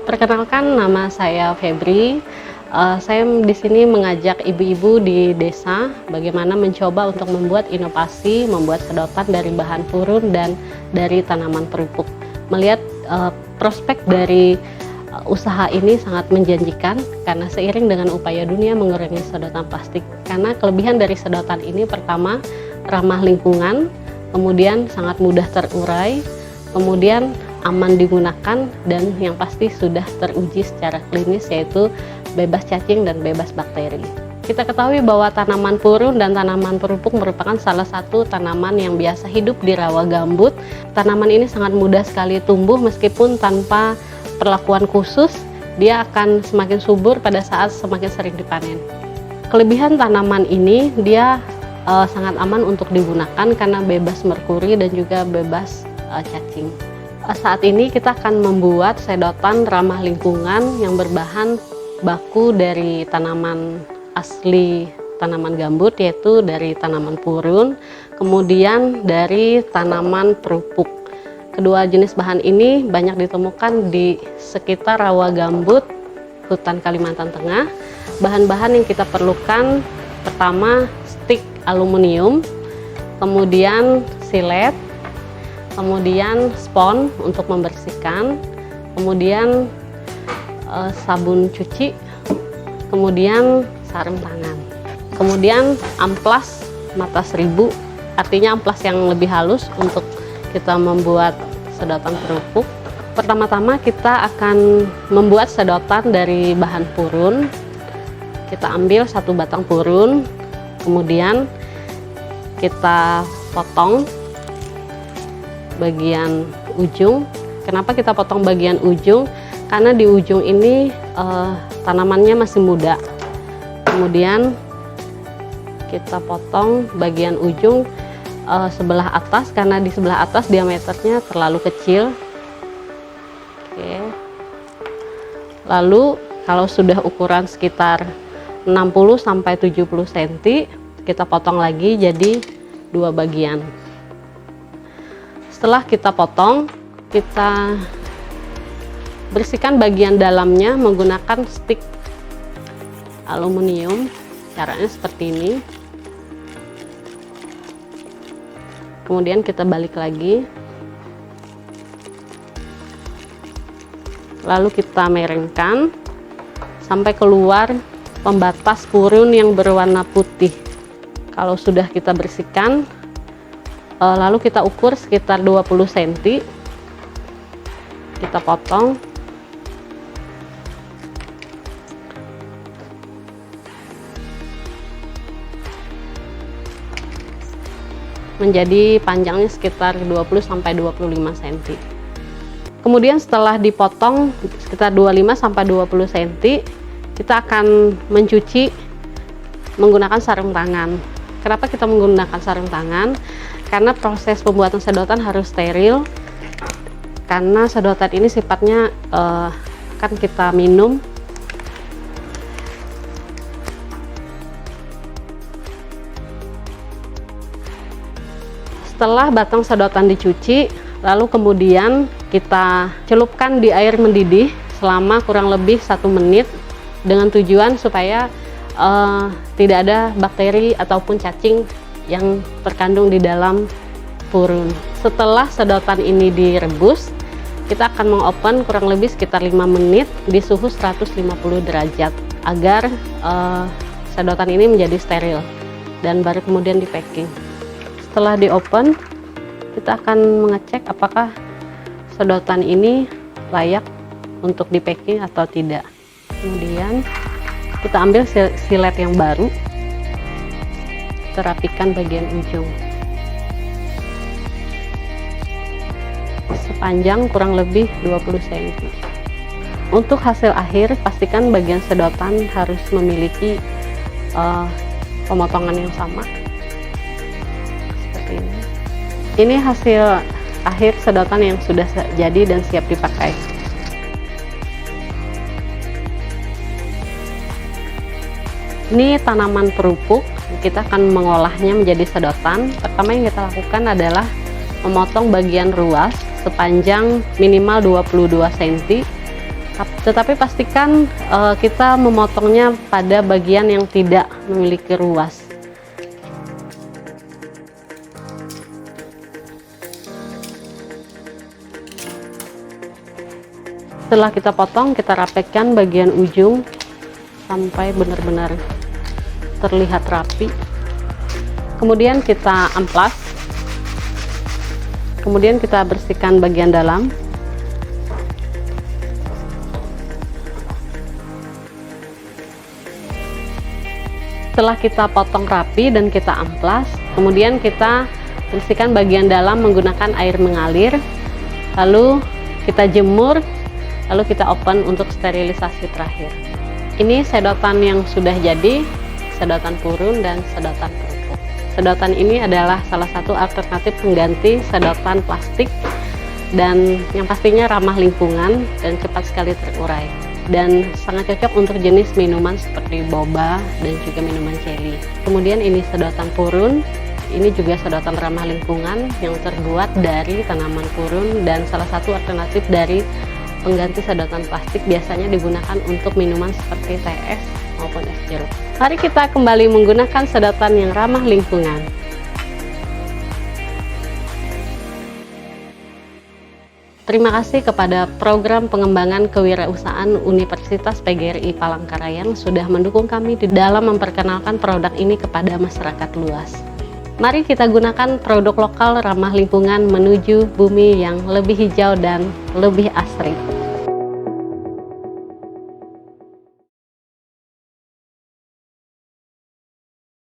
Perkenalkan, nama saya Febri. Saya di sini mengajak ibu-ibu di desa bagaimana mencoba untuk membuat inovasi, membuat sedotan dari bahan purun dan dari tanaman kerupuk. Melihat prospek dari usaha ini sangat menjanjikan karena seiring dengan upaya dunia mengurangi sedotan plastik. Karena kelebihan dari sedotan ini pertama ramah lingkungan, kemudian sangat mudah terurai, kemudian aman digunakan, dan yang pasti sudah teruji secara klinis yaitu bebas cacing dan bebas bakteri. Kita ketahui bahwa tanaman purun dan tanaman kerupuk merupakan salah satu tanaman yang biasa hidup di rawa gambut. Tanaman ini sangat mudah sekali tumbuh meskipun tanpa perlakuan khusus, dia akan semakin subur pada saat semakin sering dipanen. Kelebihan tanaman ini, dia sangat aman untuk digunakan karena bebas merkuri dan juga bebas cacing. Saat ini kita akan membuat sedotan ramah lingkungan yang berbahan baku dari tanaman asli tanaman gambut, yaitu dari tanaman purun, kemudian dari tanaman kerupuk. Kedua jenis bahan ini banyak ditemukan di sekitar rawa gambut hutan Kalimantan Tengah. Bahan-bahan yang kita perlukan pertama stik aluminium, kemudian silet, kemudian spons untuk membersihkan, kemudian sabun cuci, kemudian sarung tangan, kemudian amplas mata 1000, artinya amplas yang lebih halus untuk kita membuat sedotan kerupuk. Pertama-tama kita akan membuat sedotan dari bahan purun. Kita ambil satu batang purun, kemudian kita potong bagian ujung. Kenapa kita potong bagian ujung? Karena di ujung ini tanamannya masih muda. Kemudian kita potong bagian ujung sebelah atas, karena di sebelah atas diameternya terlalu kecil. Oke. Lalu kalau sudah ukuran sekitar 60-70 cm, kita potong lagi jadi dua bagian. Setelah kita potong, kita bersihkan bagian dalamnya menggunakan stik aluminium. Caranya seperti ini. Kemudian kita balik lagi. Lalu kita miringkan sampai keluar pembatas purun yang berwarna putih. Kalau sudah kita bersihkan, lalu kita ukur sekitar 20 cm, kita potong. Menjadi panjangnya sekitar 20-25 cm. Kemudian setelah dipotong sekitar 25-20 cm, kita akan mencuci menggunakan sarung tangan. Kenapa kita menggunakan sarung tangan? Karena proses pembuatan sedotan harus steril, karena sedotan ini sifatnya kan kita minum. Setelah batang sedotan dicuci, lalu kemudian kita celupkan di air mendidih selama kurang lebih 1 menit dengan tujuan supaya tidak ada bakteri ataupun cacing yang terkandung di dalam purun. Setelah sedotan ini direbus, kita akan mengopen kurang lebih sekitar 5 menit di suhu 150 derajat agar sedotan ini menjadi steril, dan baru kemudian di packing. Setelah di open, kita akan mengecek apakah sedotan ini layak untuk di packing atau tidak. Kemudian kita ambil silet yang baru, kita rapikan bagian ujung sepanjang kurang lebih 20 cm. Untuk hasil akhir, pastikan bagian sedotan harus memiliki pemotongan yang sama seperti ini. Ini hasil akhir sedotan yang sudah jadi dan siap dipakai. Ini tanaman kerupuk, kita akan mengolahnya menjadi sedotan. Pertama yang kita lakukan adalah memotong bagian ruas sepanjang minimal 22 cm Tetapi pastikan kita memotongnya pada bagian yang tidak memiliki ruas. Setelah kita potong, kita rapetkan bagian ujung sampai benar-benar terlihat rapi. Kemudian kita amplas. Kemudian kita bersihkan bagian dalam. Setelah kita potong rapi dan kita amplas, kemudian kita bersihkan bagian dalam menggunakan air mengalir. Lalu kita jemur, lalu kita open untuk sterilisasi terakhir. Ini sedotan yang sudah jadi, sedotan purun dan sedotan kerupuk. Sedotan ini adalah salah satu alternatif pengganti sedotan plastik dan yang pastinya ramah lingkungan dan cepat sekali terurai. Dan sangat cocok untuk jenis minuman seperti boba dan juga minuman jelly. Kemudian ini sedotan purun, ini juga sedotan ramah lingkungan yang terbuat dari tanaman purun dan salah satu alternatif dari pengganti sedotan plastik biasanya digunakan untuk minuman seperti teh es maupun es jeruk. Mari kita kembali menggunakan sedotan yang ramah lingkungan. Terima kasih kepada Program Pengembangan Kewirausahaan Universitas PGRI Palangkaraya yang sudah mendukung kami di dalam memperkenalkan produk ini kepada masyarakat luas. Mari kita gunakan produk lokal ramah lingkungan menuju bumi yang lebih hijau dan lebih asri.